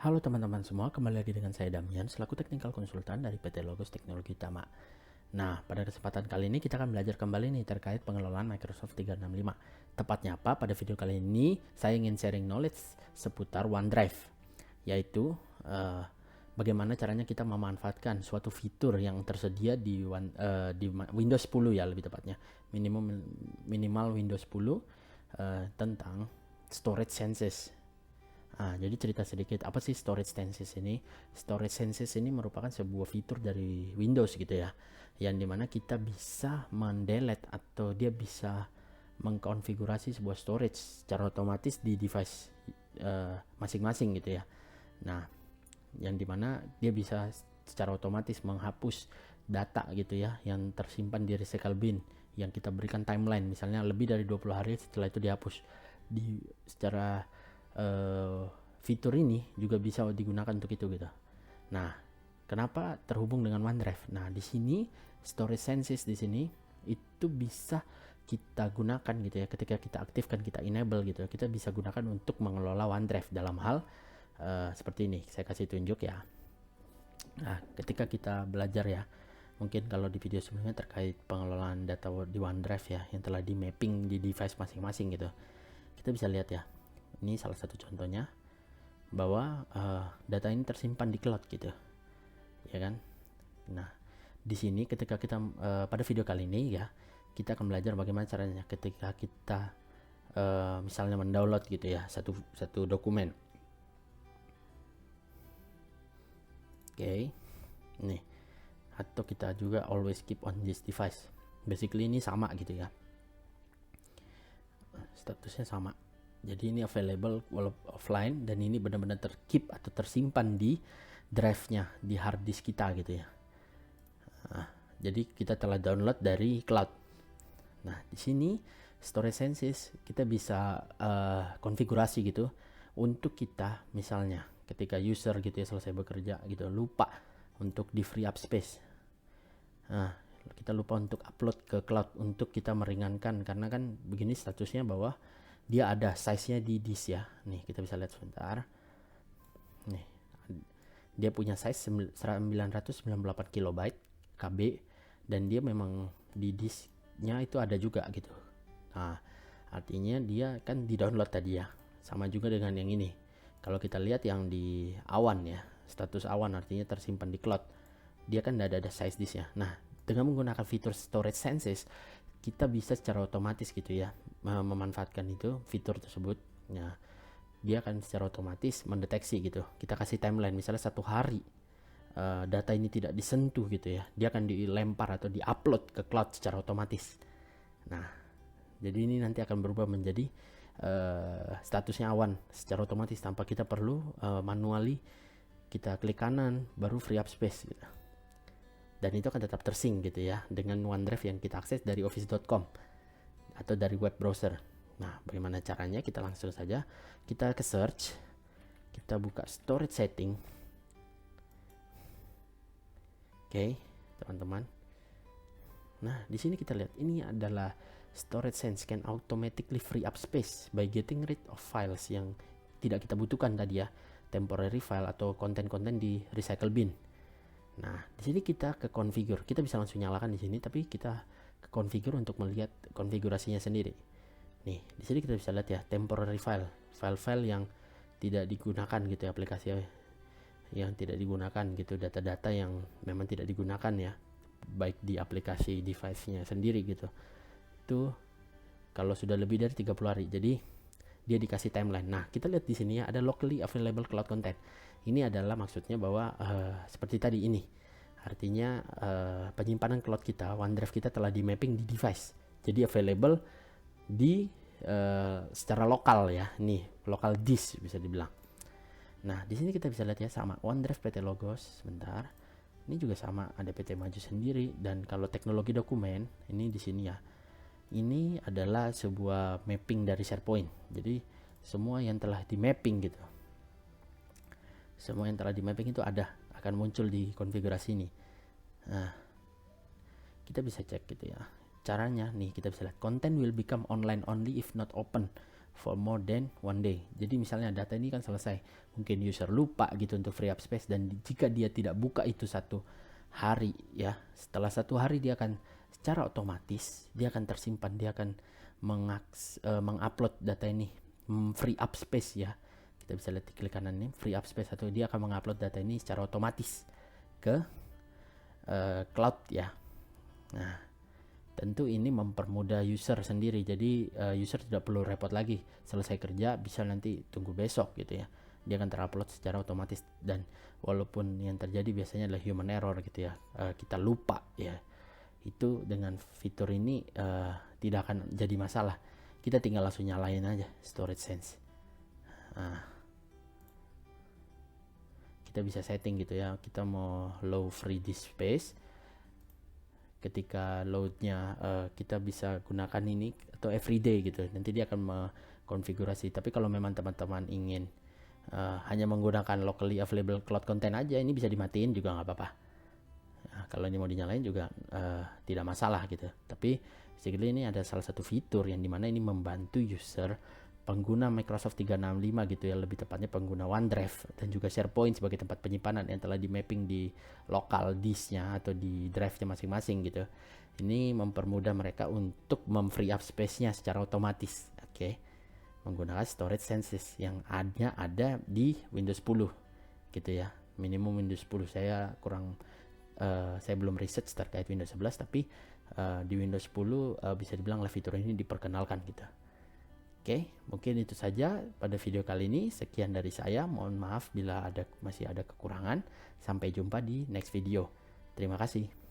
Halo teman-teman semua, kembali lagi dengan saya Damian selaku Technical Konsultan dari PT Logos Teknologi Utama. Nah, pada kesempatan kali ini kita akan belajar kembali nih terkait pengelolaan Microsoft 365. Tepatnya apa? Pada video kali ini saya ingin sharing knowledge seputar OneDrive, yaitu bagaimana caranya kita memanfaatkan suatu fitur yang tersedia di Windows 10 ya, lebih tepatnya minimal Windows 10 tentang storage senses. Jadi cerita sedikit, apa sih storage senses ini? Storage senses ini merupakan sebuah fitur dari Windows gitu ya, yang dimana kita bisa mendelete atau dia bisa mengkonfigurasi sebuah storage secara otomatis di device masing-masing gitu ya. Nah, yang dimana dia bisa secara otomatis menghapus data gitu ya yang tersimpan di recycle bin yang kita berikan timeline, misalnya lebih dari 20 hari setelah itu dihapus. Secara fitur ini juga bisa digunakan untuk itu gitu. Nah, kenapa terhubung dengan OneDrive? Nah, di sini storage senses di sini itu bisa kita gunakan gitu ya, ketika kita aktifkan, kita enable gitu, kita bisa gunakan untuk mengelola OneDrive dalam hal seperti ini. Saya kasih tunjuk ya. Nah, ketika kita belajar ya, mungkin kalau di video sebelumnya terkait pengelolaan data di OneDrive ya, yang telah di mapping di device masing-masing gitu, kita bisa lihat ya, ini salah satu contohnya bahwa data ini tersimpan di cloud gitu ya kan. Nah, di sini ketika kita pada video kali ini ya, kita akan belajar bagaimana caranya ketika kita misalnya mendownload gitu ya satu dokumen. Oke. Nih, atau kita juga always keep on this device. Basically ini sama gitu ya, statusnya sama. Jadi ini available walau offline, dan ini benar-benar terkeep atau tersimpan di drive-nya, di hard disk kita gitu ya. Jadi kita telah download dari cloud. Nah, di sini storage senses kita bisa konfigurasi gitu untuk kita, misalnya ketika user gitu ya selesai bekerja gitu lupa untuk di free up space. Nah, kita lupa untuk upload ke cloud untuk kita meringankan, karena kan begini statusnya bahwa dia ada size-nya di disk ya. Nih, kita bisa lihat sebentar. Nih, dia punya size 998 KB KB, dan dia memang di disknya itu ada juga gitu. Nah, artinya dia kan di download tadi ya. Sama juga dengan yang ini. Kalau kita lihat yang di awan ya, status awan artinya tersimpan di cloud. Dia kan ada size disk ya. Nah, dengan menggunakan fitur storage senses, kita bisa secara otomatis gitu ya memanfaatkan itu fitur tersebut. Nah, dia akan secara otomatis mendeteksi gitu. Kita kasih timeline misalnya 1 hari data ini tidak disentuh gitu ya, dia akan dilempar atau diupload ke cloud secara otomatis. Nah, jadi ini nanti akan berubah menjadi statusnya awan secara otomatis tanpa kita perlu manually kita klik kanan baru free up space gitu. Dan itu akan tetap tersync gitu ya dengan OneDrive yang kita akses dari office.com atau dari web browser. Nah, bagaimana caranya? Kita langsung saja kita ke search, kita buka storage setting. Oke, teman-teman. Nah, di sini kita lihat ini adalah storage sense can automatically free up space by getting rid of files yang tidak kita butuhkan tadi ya, temporary file atau konten-konten di recycle bin. Nah, di sini kita ke configure. Kita bisa langsung nyalakan di sini, tapi kita ke configure untuk melihat konfigurasinya sendiri. Nih, di sini kita bisa lihat ya, temporary file yang tidak digunakan gitu ya, aplikasi yang tidak digunakan gitu, data-data yang memang tidak digunakan ya, baik di aplikasi device-nya sendiri gitu. Itu kalau sudah lebih dari 30 hari. Jadi dia dikasih timeline. Nah, kita lihat di sini ya, ada locally available cloud content. Ini adalah maksudnya bahwa seperti tadi ini. Artinya penyimpanan cloud kita, OneDrive kita telah di mapping di device. Jadi available di secara lokal ya. Nih, local disk bisa dibilang. Nah, di sini kita bisa lihat ya, sama OneDrive PT Logos. Sebentar. Ini juga sama, ada PT Maju sendiri. Dan kalau teknologi dokumen, ini di sini ya. Ini adalah sebuah mapping dari SharePoint. Jadi semua yang telah di mapping gitu, semua yang telah di mapping itu akan muncul di konfigurasi ini. Nah, kita bisa cek gitu ya caranya. Nih, kita bisa lihat content will become online only if not open for more than one day. Jadi misalnya data ini kan selesai, mungkin user lupa gitu untuk free up space, dan jika dia tidak buka itu 1 hari ya, setelah 1 hari dia akan secara otomatis dia akan tersimpan, dia akan mengupload data ini, free up space ya. Kita bisa lihat di klik kanan ini, free up space, atau dia akan mengupload data ini secara otomatis ke cloud ya. Nah, tentu ini mempermudah user sendiri, jadi user tidak perlu repot lagi, selesai kerja bisa nanti tunggu besok gitu ya, dia akan terupload secara otomatis. Dan walaupun yang terjadi biasanya adalah human error gitu ya, kita lupa ya, itu dengan fitur ini tidak akan jadi masalah, kita tinggal langsung nyalain aja storage sense. Nah, kita bisa setting gitu ya, kita mau low free disk space, ketika loadnya kita bisa gunakan ini atau everyday gitu, nanti dia akan mengkonfigurasi. Tapi kalau memang teman-teman ingin hanya menggunakan locally available cloud content aja, ini bisa dimatiin juga nggak apa-apa. Nah, kalau ini mau dinyalain juga tidak masalah gitu. Tapi basically ini ada salah satu fitur yang dimana ini membantu user pengguna Microsoft 365 gitu ya, lebih tepatnya pengguna OneDrive dan juga SharePoint sebagai tempat penyimpanan yang telah di mapping di lokal disknya atau di drive-nya masing-masing gitu. Ini mempermudah mereka untuk free up space-nya secara otomatis, oke, menggunakan storage senses yang ada di Windows 10 gitu ya, minimum Windows 10. Saya belum research terkait Windows 11, tapi di Windows 10 bisa dibilang fitur ini diperkenalkan gitu. Oke, mungkin itu saja pada video kali ini. Sekian dari saya. Mohon maaf bila masih ada kekurangan. Sampai jumpa di next video. Terima kasih.